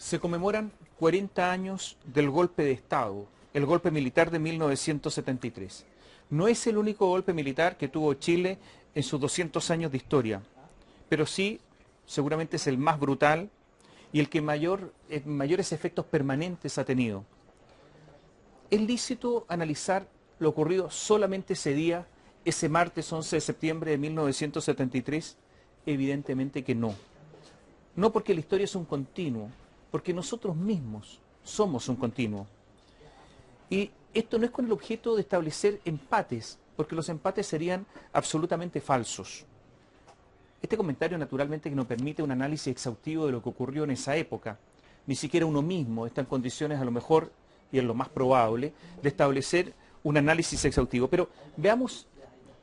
Se conmemoran 40 años del golpe de Estado, el golpe militar de 1973. No es el único golpe militar que tuvo Chile en sus 200 años de historia, pero sí, seguramente es el más brutal y el que mayores efectos permanentes ha tenido. ¿Es lícito analizar lo ocurrido solamente ese día, ese martes 11 de septiembre de 1973? Evidentemente que no. No porque la historia es un continuo, porque nosotros mismos somos un continuo. Y esto no es con el objeto de establecer empates, porque los empates serían absolutamente falsos. Este comentario naturalmente que no permite un análisis exhaustivo de lo que ocurrió en esa época. Ni siquiera uno mismo está en condiciones, a lo mejor, y es lo más probable, de establecer un análisis exhaustivo. Pero veamos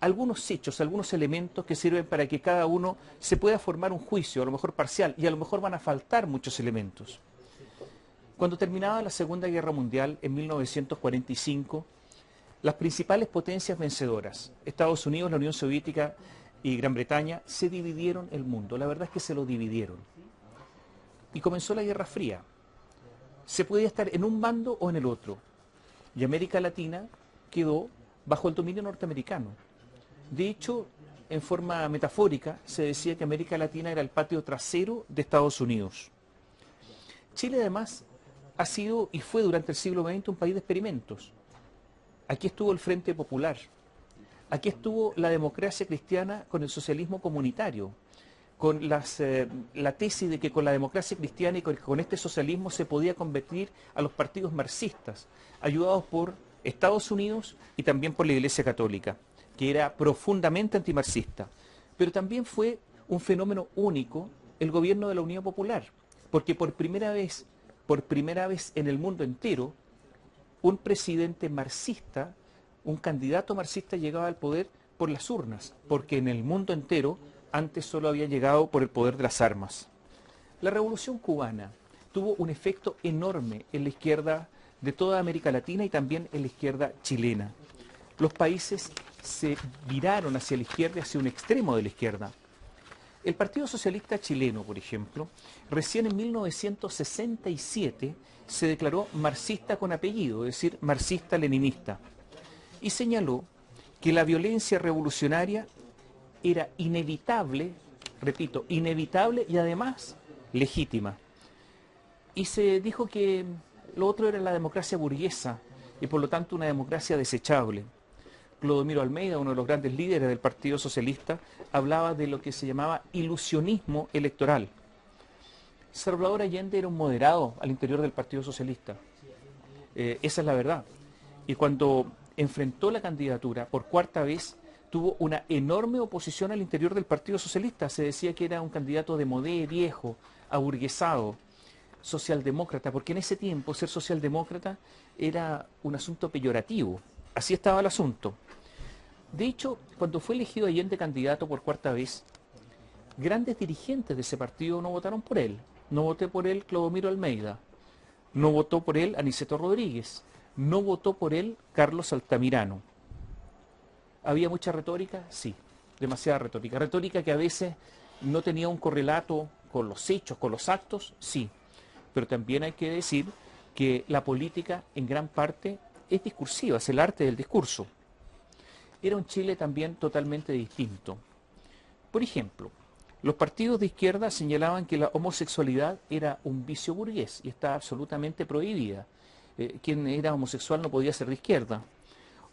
algunos hechos, algunos elementos que sirven para que cada uno se pueda formar un juicio, a lo mejor parcial, y a lo mejor van a faltar muchos elementos. Cuando terminaba la Segunda Guerra Mundial, en 1945, las principales potencias vencedoras, Estados Unidos, la Unión Soviética y Gran Bretaña, se dividieron el mundo. La verdad es que se lo dividieron. Y comenzó la Guerra Fría. Se podía estar en un bando o en el otro. Y América Latina quedó bajo el dominio norteamericano. De hecho, en forma metafórica, se decía que América Latina era el patio trasero de Estados Unidos. Chile, además, ha sido y fue durante el siglo XX un país de experimentos. Aquí estuvo el Frente Popular. Aquí estuvo la democracia cristiana con el socialismo comunitario, con la tesis de que con la democracia cristiana y con este socialismo se podía convertir a los partidos marxistas, ayudados por Estados Unidos y también por la Iglesia Católica, que era profundamente antimarxista. Pero también fue un fenómeno único el gobierno de la Unión Popular, porque por primera vez en el mundo entero, un presidente marxista, un candidato marxista llegaba al poder por las urnas, porque en el mundo entero antes solo había llegado por el poder de las armas. La Revolución Cubana tuvo un efecto enorme en la izquierda de toda América Latina y también en la izquierda chilena. Los países se viraron hacia la izquierda, hacia un extremo de la izquierda. El Partido Socialista Chileno, por ejemplo, recién en 1967 se declaró marxista con apellido, es decir, marxista-leninista, y señaló que la violencia revolucionaria era inevitable, repito, inevitable y además legítima. Y se dijo que lo otro era la democracia burguesa y por lo tanto una democracia desechable. Clodomiro Almeida, uno de los grandes líderes del Partido Socialista, hablaba de lo que se llamaba ilusionismo electoral. Salvador Allende era un moderado al interior del Partido Socialista. Esa es la verdad. Y cuando enfrentó la candidatura por cuarta vez, tuvo una enorme oposición al interior del Partido Socialista. Se decía que era un candidato de modé, viejo, aburguesado, socialdemócrata, porque en ese tiempo ser socialdemócrata era un asunto peyorativo. Así estaba el asunto. De hecho, cuando fue elegido Allende candidato por cuarta vez, grandes dirigentes de ese partido no votaron por él. No votó por él Clodomiro Almeida, no votó por él Aniceto Rodríguez, no votó por él Carlos Altamirano. ¿Había mucha retórica? Sí, demasiada retórica. Retórica que a veces no tenía un correlato con los hechos, con los actos, sí. Pero también hay que decir que la política en gran parte es discursiva, es el arte del discurso. Era un Chile también totalmente distinto. Por ejemplo, los partidos de izquierda señalaban que la homosexualidad era un vicio burgués y está absolutamente prohibida. Quien era homosexual no podía ser de izquierda.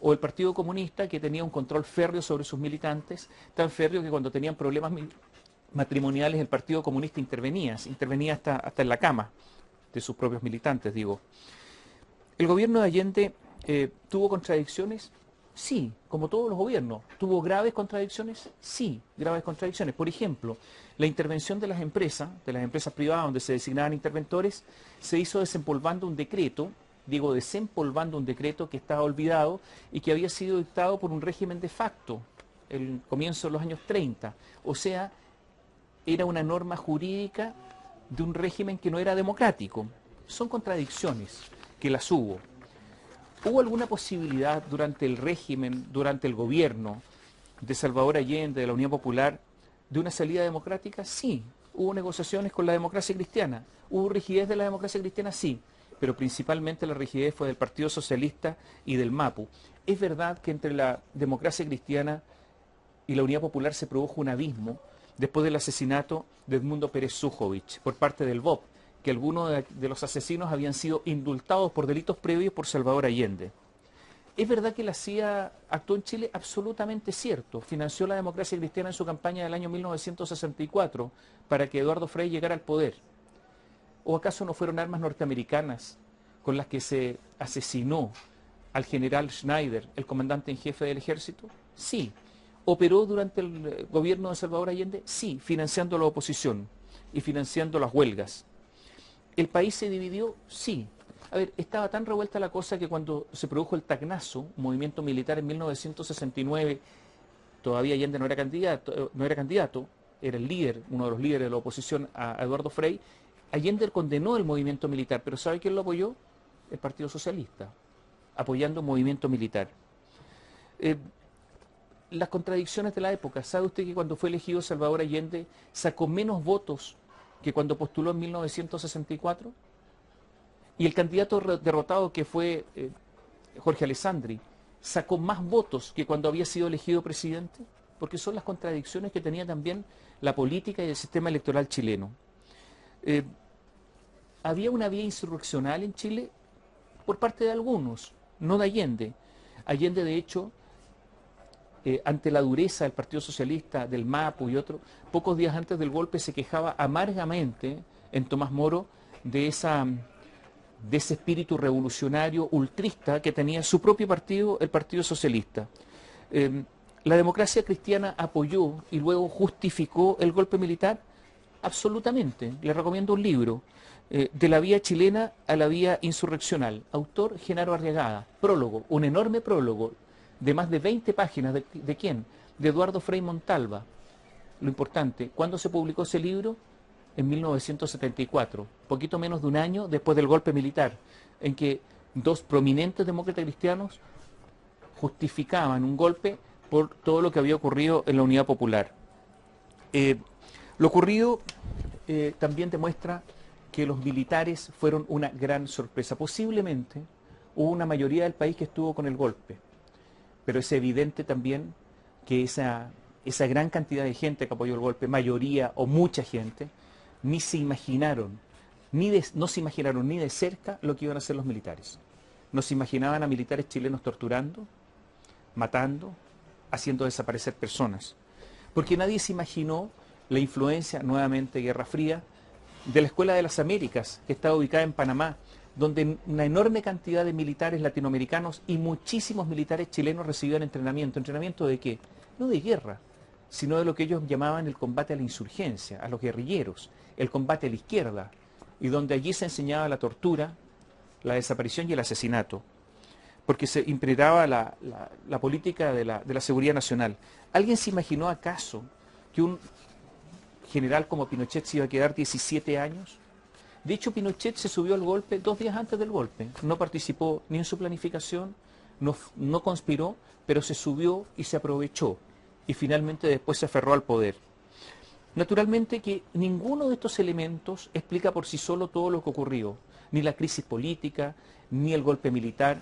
O el Partido Comunista, que tenía un control férreo sobre sus militantes, tan férreo que cuando tenían problemas matrimoniales el Partido Comunista intervenía hasta en la cama de sus propios militantes, digo. ¿El gobierno de Allende tuvo contradicciones? Sí, como todos los gobiernos. ¿Tuvo graves contradicciones? Sí, graves contradicciones. Por ejemplo, la intervención de las empresas privadas donde se designaban interventores, se hizo desempolvando un decreto, digo desempolvando un decreto que estaba olvidado y que había sido dictado por un régimen de facto, el comienzo de los años 30. O sea, era una norma jurídica de un régimen que no era democrático. Son contradicciones que las hubo. ¿Hubo alguna posibilidad durante el régimen, durante el gobierno de Salvador Allende, de la Unión Popular, de una salida democrática? Sí, hubo negociaciones con la democracia cristiana. ¿Hubo rigidez de la democracia cristiana? Sí, pero principalmente la rigidez fue del Partido Socialista y del MAPU. Es verdad que entre la democracia cristiana y la Unidad Popular se produjo un abismo después del asesinato de Edmundo Pérez Sujovic por parte del BOP, que algunos de los asesinos habían sido indultados por delitos previos por Salvador Allende. ¿Es verdad que la CIA actuó en Chile? Absolutamente cierto. Financió la democracia cristiana en su campaña del año 1964 para que Eduardo Frei llegara al poder. ¿O acaso no fueron armas norteamericanas con las que se asesinó al general Schneider, el comandante en jefe del ejército? Sí. ¿Operó durante el gobierno de Salvador Allende? Sí, financiando la oposición y financiando las huelgas. ¿El país se dividió? Sí. A ver, estaba tan revuelta la cosa que cuando se produjo el Tacnazo, un movimiento militar en 1969, todavía Allende no era candidato, era el líder, uno de los líderes de la oposición a Eduardo Frei. Allende condenó el movimiento militar, pero ¿sabe quién lo apoyó? El Partido Socialista, apoyando un movimiento militar. Las contradicciones de la época. ¿Sabe usted que cuando fue elegido Salvador Allende sacó menos votos que cuando postuló en 1964? Y el candidato derrotado, que fue Jorge Alessandri, sacó más votos que cuando había sido elegido presidente, porque son las contradicciones que tenía también la política y el sistema electoral chileno. Había una vía insurreccional en Chile por parte de algunos, no de Allende. Allende, de hecho, ante la dureza del Partido Socialista, del MAPU y otro, pocos días antes del golpe se quejaba amargamente en Tomás Moro de ese espíritu revolucionario, ultrista que tenía su propio partido, el Partido Socialista. ¿La democracia cristiana apoyó y luego justificó el golpe militar? Absolutamente. Le recomiendo un libro, De la vía chilena a la vía insurreccional. Autor Genaro Arriagada. Prólogo, un enorme prólogo de más de 20 páginas. ¿De quién? De Eduardo Frei Montalva. Lo importante, ¿cuándo se publicó ese libro? En 1974, poquito menos de un año después del golpe militar, en que dos prominentes demócratas cristianos justificaban un golpe por todo lo que había ocurrido en la Unidad Popular. Lo ocurrido también demuestra que los militares fueron una gran sorpresa. Posiblemente hubo una mayoría del país que estuvo con el golpe, pero es evidente también que esa gran cantidad de gente que apoyó el golpe, mayoría o mucha gente, no se imaginaron ni de cerca lo que iban a hacer los militares. No se imaginaban a militares chilenos torturando, matando, haciendo desaparecer personas. Porque nadie se imaginó la influencia, nuevamente Guerra Fría, de la Escuela de las Américas, que está ubicada en Panamá, donde una enorme cantidad de militares latinoamericanos y muchísimos militares chilenos recibían entrenamiento. ¿Entrenamiento de qué? No de guerra, sino de lo que ellos llamaban el combate a la insurgencia, a los guerrilleros, el combate a la izquierda, y donde allí se enseñaba la tortura, la desaparición y el asesinato, porque se impregnaba la política de la seguridad nacional. ¿Alguien se imaginó acaso que un general como Pinochet se iba a quedar 17 años? De hecho, Pinochet se subió al golpe 2 días antes del golpe, no participó ni en su planificación, no conspiró, pero se subió y se aprovechó, y finalmente después se aferró al poder. Naturalmente que ninguno de estos elementos explica por sí solo todo lo que ocurrió, ni la crisis política, ni el golpe militar,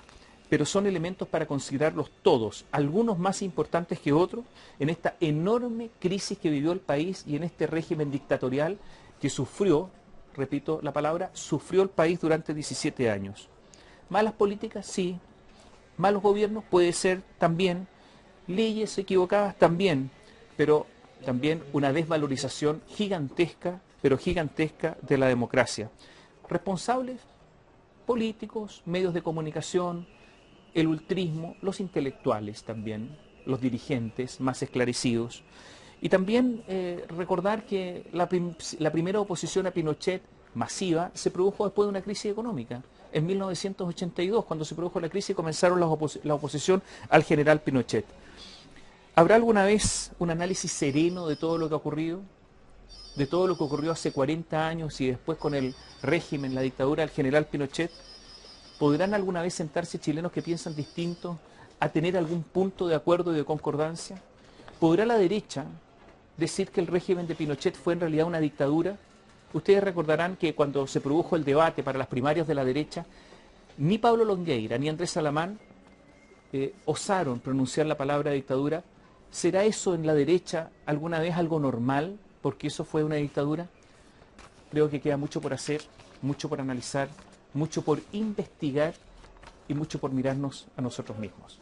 pero son elementos para considerarlos todos, algunos más importantes que otros, en esta enorme crisis que vivió el país y en este régimen dictatorial que sufrió, repito la palabra, sufrió el país durante 17 años. ¿Malas políticas? Sí. ¿Malos gobiernos? Puede ser también. ¿Leyes equivocadas? También. Pero también una desvalorización gigantesca, pero gigantesca, de la democracia. ¿Responsables? Políticos, medios de comunicación, el ultrismo, los intelectuales también, los dirigentes más esclarecidos. Y también recordar que la primera oposición a Pinochet masiva se produjo después de una crisis económica. En 1982, cuando se produjo la crisis, comenzaron la oposición al general Pinochet. ¿Habrá alguna vez un análisis sereno de todo lo que ha ocurrido? De todo lo que ocurrió hace 40 años y después con el régimen, la dictadura del general Pinochet. ¿Podrán alguna vez sentarse chilenos que piensan distinto a tener algún punto de acuerdo y de concordancia? ¿Podrá la derecha decir que el régimen de Pinochet fue en realidad una dictadura? Ustedes recordarán que cuando se produjo el debate para las primarias de la derecha, ni Pablo Longueira ni Andrés Salamán osaron pronunciar la palabra dictadura. ¿Será eso en la derecha alguna vez algo normal porque eso fue una dictadura? Creo que queda mucho por hacer, mucho por analizar, mucho por investigar y mucho por mirarnos a nosotros mismos.